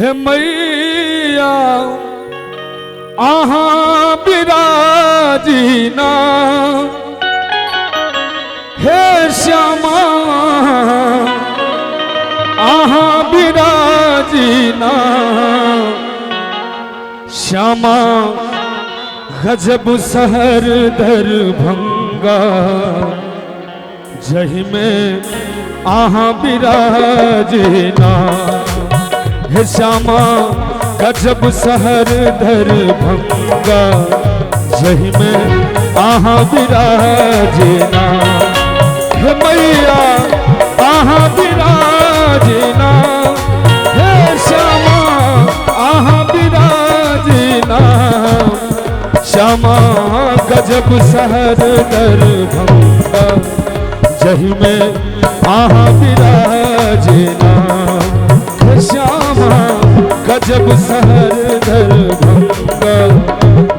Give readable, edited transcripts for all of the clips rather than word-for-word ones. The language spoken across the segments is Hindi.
हे मैया आहा विराजीना हे श्यामा आहा विराजीना श्यामा गजब शहर दरभंगा जही में आहा विराजीना हे श्यामा गजब शहर दरभंगा जही में आहा विराजीना हे मैया आहा विराजीना हे श्यामा आहा विराजीना श्यामा गजब शहर दरभंगा जही में आहा विराजीना हे श्यामा गजब शहर दरभंगा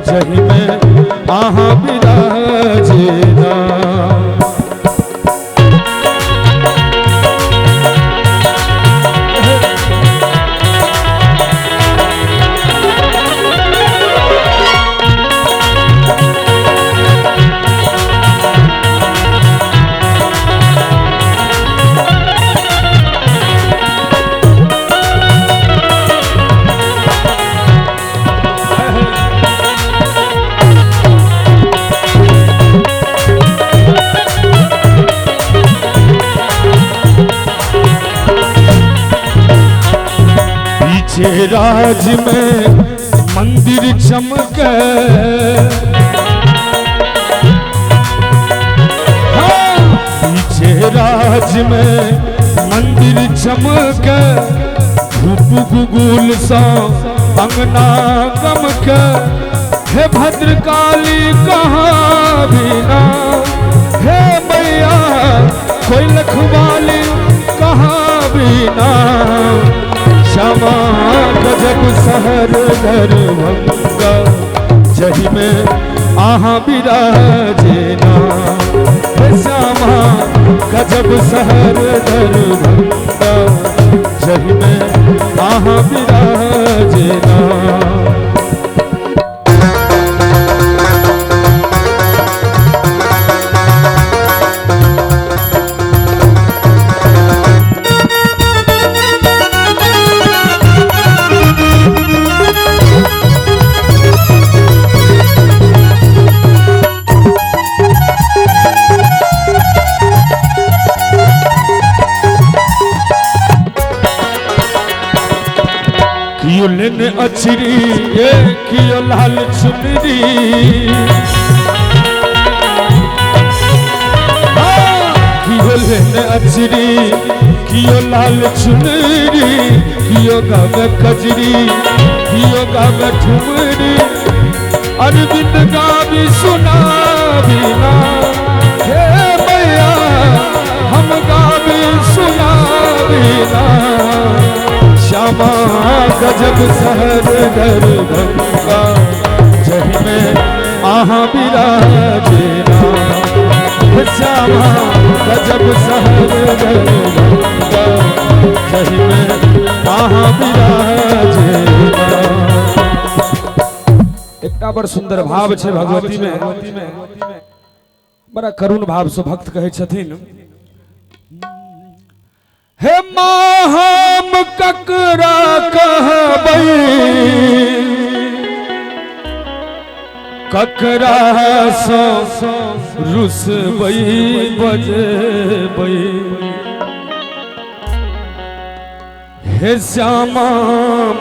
जही में आहा विराजीना राज में मंदिर चमके हाँ पीछे राज में मंदिर चमके धूप गुगुल सा अंगना गमके हे भद्रकाली कहाँ भी ना हे मैया कोई लखवाली कहाँ भी ना श्यामा गजब शहर दरभंगा जही में आहा विराजीना हे श्यामा गजब शहर दरभंगा जही में आहा विराजीना ने अचरी ये कियो लाल चुनरी कियो लेने अचरी कियो लाल चुनरी कियो गावे कजरी कियो गावे ठुमरी अरविंद गावी सुना बिना हे मैया हम गावी सुना बिना श्यामा गजब शहर दरभंगा जही में आहा विराजीना श्यामा गजब शहर दरभंगा जही में आहा विराजीना। एकटा बड़ सुंदर भाव छे भगवती में बड़ा करुण भाव से भक्त कहे छथिन हे माँ हम ककरा कहबै ककरा सो रुसबै बजबै हे श्यामा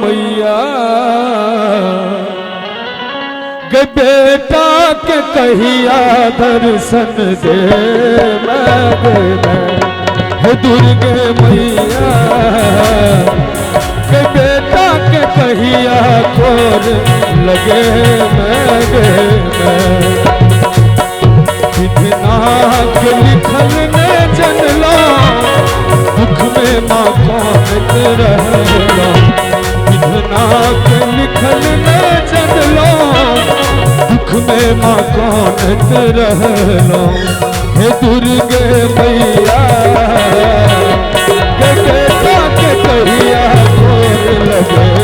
मैया के बेटा के कहिया दर्शन दे हे दुर्गे मैया के बेटा के कहिया खोर लगे कितना के लिखल ने जनला दुख में माँ कौन रहला कितना के लिखल ने जनला दुख में माँ कौन रहला हे दुर्गे मैया के बेटा के कहिया खोर लगे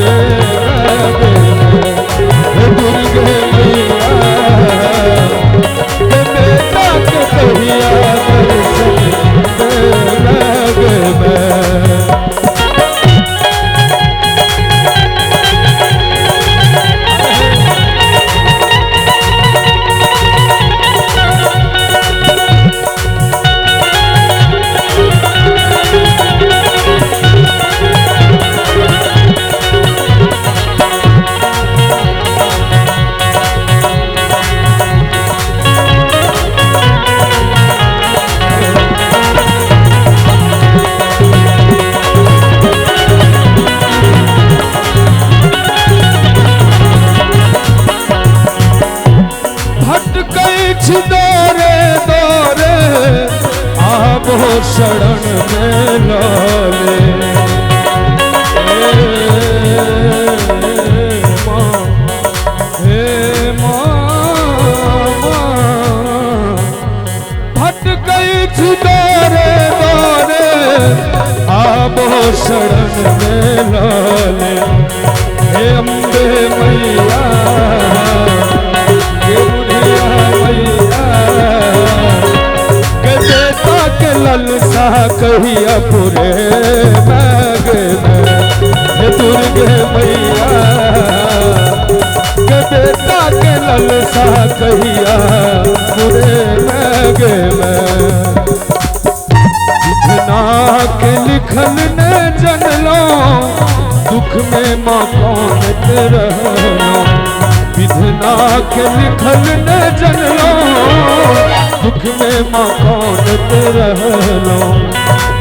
शरण में लाले हे अम्बे मैया हे बुढ़िया मैया के बेटा के ललसा कहिया पूरे मांगे हे दुर्गे मैया के बेटा के ललसा कहिया पूरे मांगे विधना के लिखल ने जनलो दुख में माँ कौन के रहलो विधना के लिखल ने जनलो दुख में माँ कौन के रहलो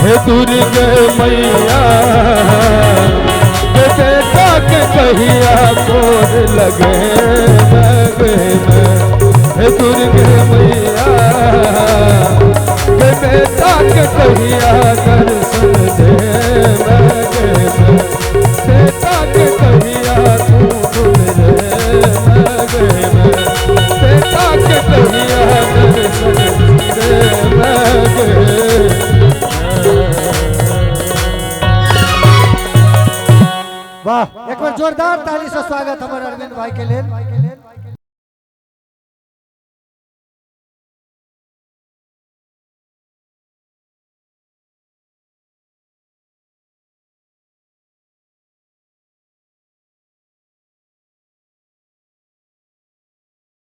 हे दुर्गे मैया के बेटा के कहिया कोर लगे हे दुर्गे मैया के बेटा के कहिया दर्शन दे बेटा के कहिया तू रे बेटा के कहिया दर्शन दे वाह एक बार जोरदार ताली से स्वागत हमारे अरविंद भाई के लिए।